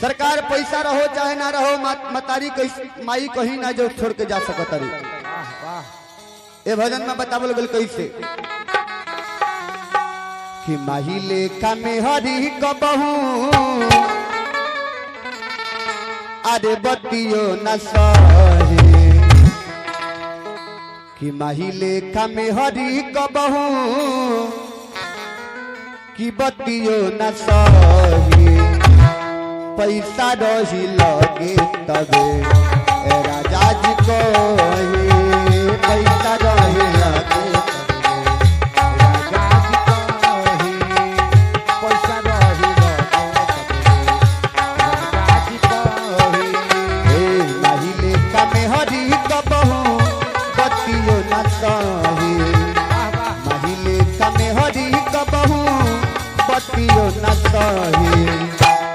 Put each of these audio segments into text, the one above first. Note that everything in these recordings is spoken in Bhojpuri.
सरकार पैसा रहो चाहे ना रहो मतारी माई कहीं ना जो छोड़ के जा सकत रे। ए भजन में बतावल गल कैसे कि माही लेखा में हरी कबहू अरे बतियो न सहे कि माही लेखा में हरी कबहू कि बतियो न सहे पैसा रही लगे तबे राजा जी को पैसा रही लगे पैसा रही लगे तबे राजा जी को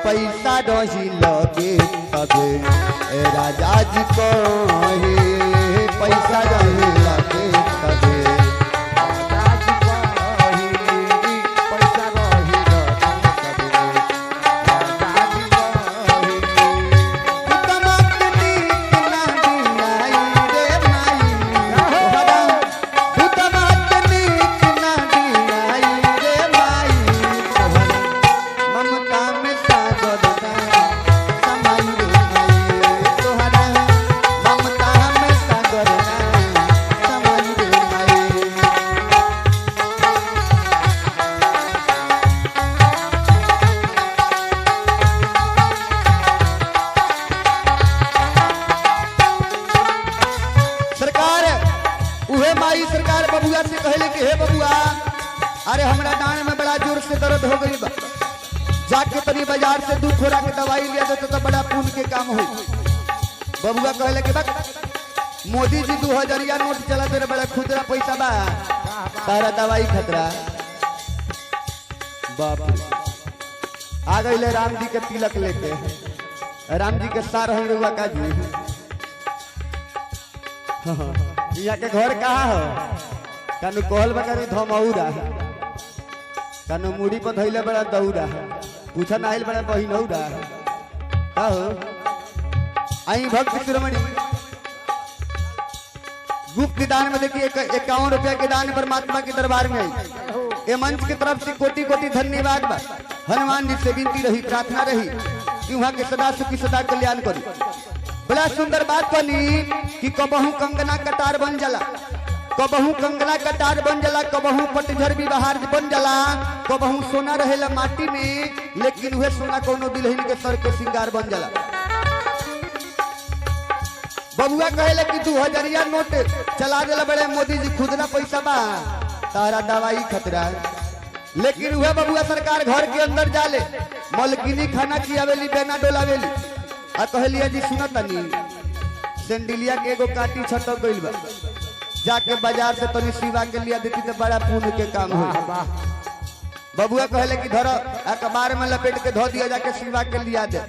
पैसा रही लगे तबे राजा जी को पैसा रही लगे सरकार बबुआ से कहले कि हे बबुआ अरे हमरा डांड में बड़ा जोर से दर्द हो गई बा, जाके तनी बाजार से 2 खोरा के दवाई लिया दे तो बड़ा पुण्य के काम हो। बबुआ कहले कि बक मोदी जी 2000 नोट चला तेरे बड़ा खुदरा पैसा बा तारा दवाई खतरा। बाप आ गए राम जी के तिलक लेके, राम जी के सार हुआ का जी यहाँ के घर कहाँ हो कानू कहल बकरी धमौरा कानू मुड़ी पर धैले बड़ा दौड़ा पूछा ना बड़ा बहिनौरा का हो आई भक्त शिरोमणि गुप्त दान में देखिए 51 रुपया के दान परमात्मा के दरबार में आई। ये मंच की तरफ से कोटि कोटि धन्यवाद बा। हनुमान जी से विनती रही प्रार्थना रही कि वहाँ के सदा सुखी सदा कल्याण करी। बड़ा सुंदर बात बनी कि कबहू कंगना कटार बन जाला, कबहू कंगना कटार बन जाला, कबहू पटझर भी बाहर बन जाला, कबहू सोना रहेला माटी में लेकिन वह सोना कोनो दुल्हन के सर के श्रृंगार बन जाला। बबुआ कहले कि 2000 नोट चला देला बड़े मोदी जी खुदरा पैसा बा तारा दवाई खतरा। लेकिन वह बबुआ सरकार घर के अंदर जाले मलकिनी खाना खियावेली बेना डोलावेली आ कहलिया जी सुना तनी सेंडिलिया के एगो काटी छटक गइल बा, जाके बाजार से तनी सिवा के लिया देती तो बड़ा पुण्य के काम हो। बबुआ कहले कि धर अखबार में लपेट के धो दिया जाके सिवा के लिया दे।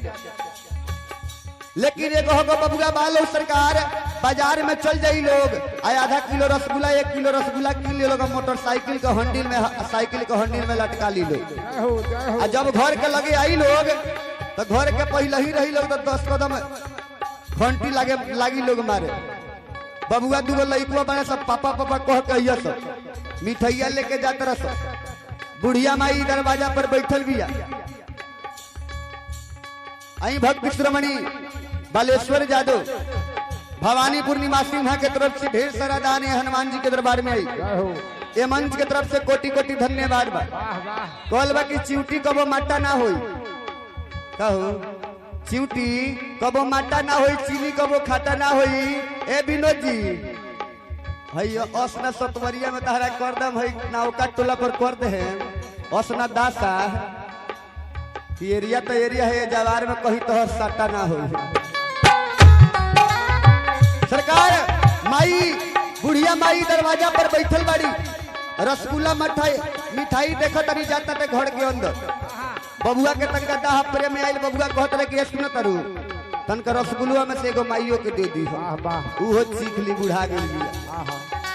लेकिन एगो होगो बबुआ बालो सरकार बाजार में चल जाई लोग आधा किलो रसगुल्ला 1 किलो रसगुल्ला किन ले लोग मोटरसाइकिल के हंडिल में साइकिल के हंडिल में लटका ली लोग। जब घर के लगे आई लोग तो घर के पहले ही रही लोग तो 10 कदम घंटी लागी लोग मारे। बबुआ 2 लड़कुआ बने सब पापा पापा कह कहिया सब मिठाइया लेके जाते रह सब। बुढ़िया माई दरवाजा पर बैठल बिया। आई भक्त शिरोमणि बालेश्वर यादव भवानीपुर निवासी वहां के तरफ से ढेर सारा दान है हनुमान जी के दरबार में आई। ये मंच के तरफ से कोटि कोटि धन्यवाद बा। कहल बा कि चिउटी कबो माटा ना होई, कहो चिउटी कबो माटा ना होई, चीनी कबो खाटा ना होई। ए विनोद जी हई असना सतवरिया में तहरा कर दम हई नावका टोला पर कर दे है असना दासा एरिया तो एरिया है जवार में कहीं तो सट्टा ना हो। सरकार माई बुढ़िया माई दरवाजा पर बैठल बाड़ी रसगुल्ला मिठाई देखो तरी जाता थे घर के अंदर। बबुआ के तनका दाह प्रेम में आयल बबुआ कहत रहे कि सुन तरु तनका रसगुल्ला में से एगो माइयो के दे दी उहो सीख ली बुढ़ा गई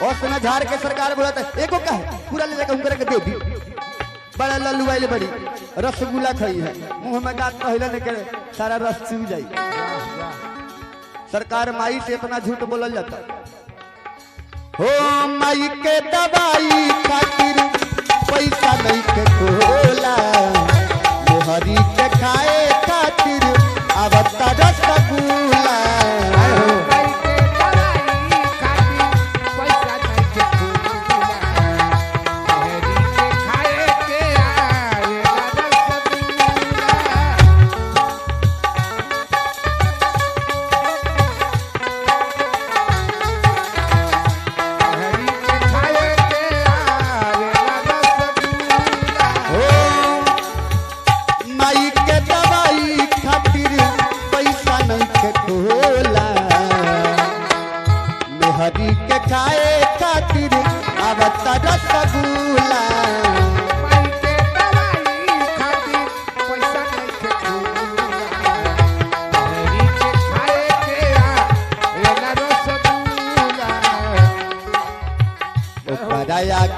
और सुना झाड़ के सरकार बोला एगो का पूरा ले जाकर के दे दी। बड़ा ललुआइल बड़ी रसगुल्ला खाई है मुंह में दांत पहले लेकर सारा रस चूस जाई। सरकार माई से इतना झूठ बोलल जाता हो माई के दवाई खातिर पैसा नहीं के खोला हरी के खाए खातिर अब रसगुल्ला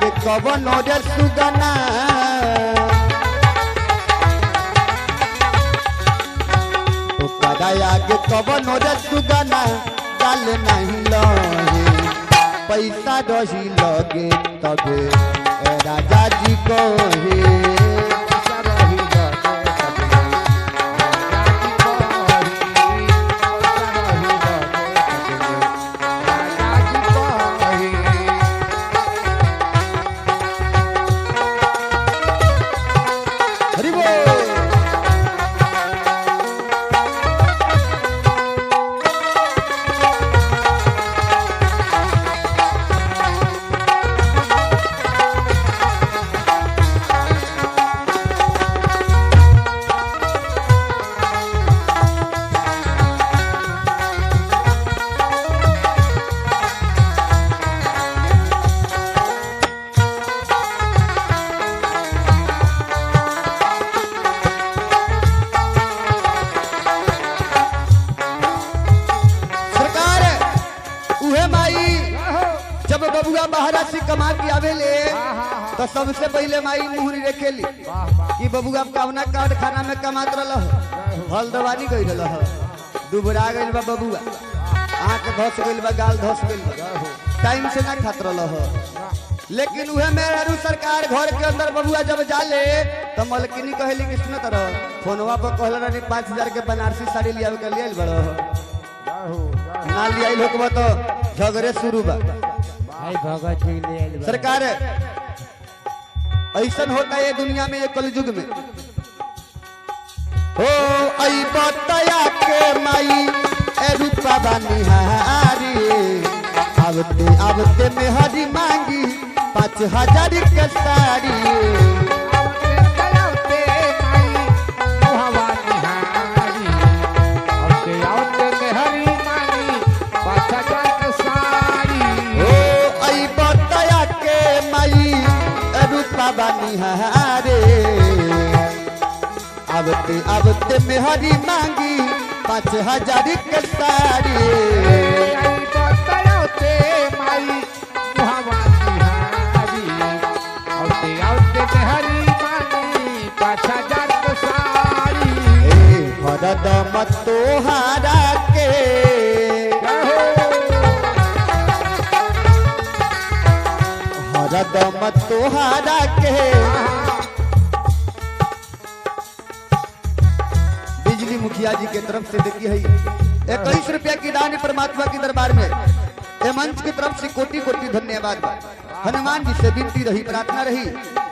के कवन रे सुगना के कवन रे सुगना डाल नहीं लगे पैसा रही लगे तबे राजा जी कहे बबुआ से कमा के आवेले तो सबसे पहले माई मुहरी रखेली कि बबुआ कवना कारखाना में कमात रहा हल दवानी गई रहा दुबरा गई बा बबुआ आँख धस गई बा गाल धस गई टाइम से ना खात रहा लेकिन वह मेहरू सरकार घर के अंदर बबुआ जब जाले तो मलकिनी कहली कि सुन तरह फोनवा पर कहल रही 5000 के बनारसी साड़ी लिया के लिए बड़ो ना लिया लोग तो झगड़े शुरू बा सरकार ऐसा होता है दुनिया में कलयुग में हो आई बतया के माई ए रूपा बनिहारी आवते आवते में हरी मांगी 5000 के साड़ी बनिहारे आवते आवते में हरी मांगी 5000 के साड़ी हरदम तोहारा के हरदम तोहारा के बिजली मुखिया जी के तरफ से देखी है 21 रुपया की दान परमात्मा के दरबार में ये मंच की तरफ से कोटि कोटि धन्यवाद। हनुमान जी से विनती रही प्रार्थना रही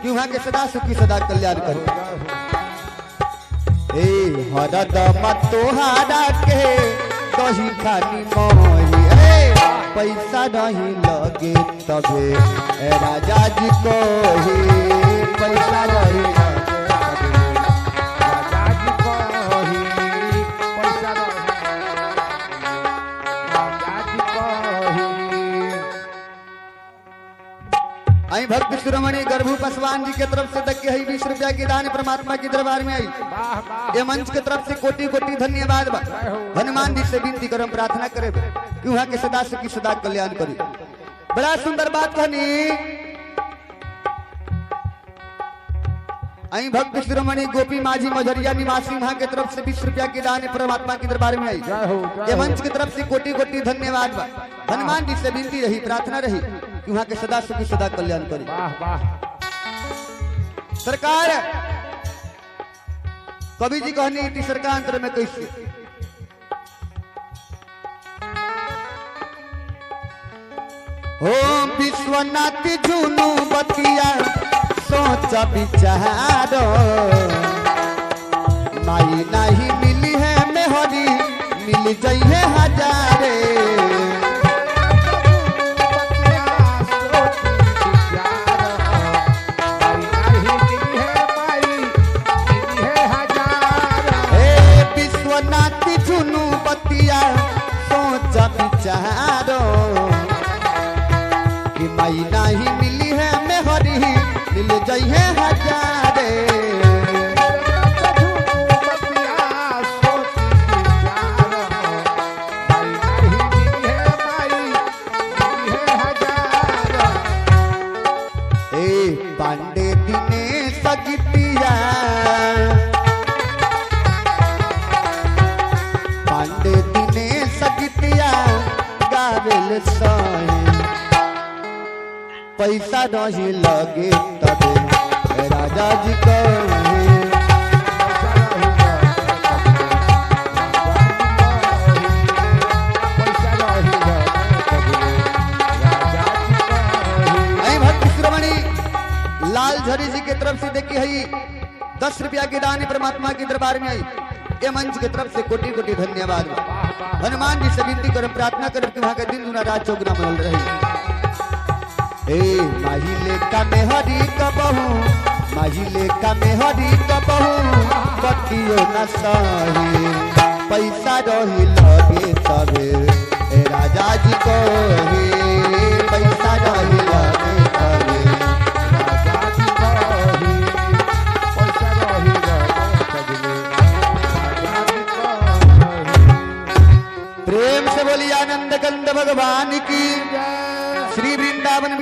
कि वहां के सदा सुखी सदा कल्याण करो। हरदम तोहारा के दही खानी मोही पैसा नहीं लगे तबे राजा जी को ही पैसा नहीं लगे राजा जी को ही पैसा राजा जी को ही। आई भक्त शिरोमणि गर्भू पासवान जी के तरफ से तक के 20 रुपया की दान परमात्मा के दरबार में आई। ये मंच के तरफ से कोटि कोटि धन्यवाद। हनुमान जी से विनती करम प्रार्थना करे कि वहां के सदा सुखी सदा कल्याण करी। बड़ा सुंदर बात कहनी आई भक्त शिरोमणि गोपी माझी मझरिया निवासी वहां की तरफ से 20 रुपया की दान परमात्मा के दरबार में आई। ये मंच की तरफ से कोटि कोटि धन्यवाद। हनुमान जी से विनती रही, प्रार्थना रही कि वहां के सदा सुखी सदा कल्याण करी। सरकार कवि जी कहनी थी सरकार अंतर में कैसे हो विश्वनाथ झुनू बतिया सोच विचारो माई नहीं मिली है मेहरी मिल जाइए हजारे। विश्वनाथ झुनू बतिया सोच विचारो कि माई नहीं मिली है मेहरी मिल जाइए हजारे। पांडे दिने सगितिया पांडे दिने सगितिया गावेल सोए पैसा नहीं लगे तबे राजा जी कहे लाल झरी जी की तरफ से देखी है 10 रुपया की दान परमात्मा के दरबार में आई। ये मंच की तरफ से कोटि कोटि धन्यवाद। हनुमान जी से विनती कर प्रार्थना कर कि वहां का दिन दुना रात चौगुना बनल रही। ए माहिले का मेहरी कबहू माहिले का मेहरी कबहू बतियो न सही पैसा रही लगे तबे राजा जी को पैसा रही लगे तबे प्रेम से बोली आनंद कंद भगवान की। श्री वृंदावन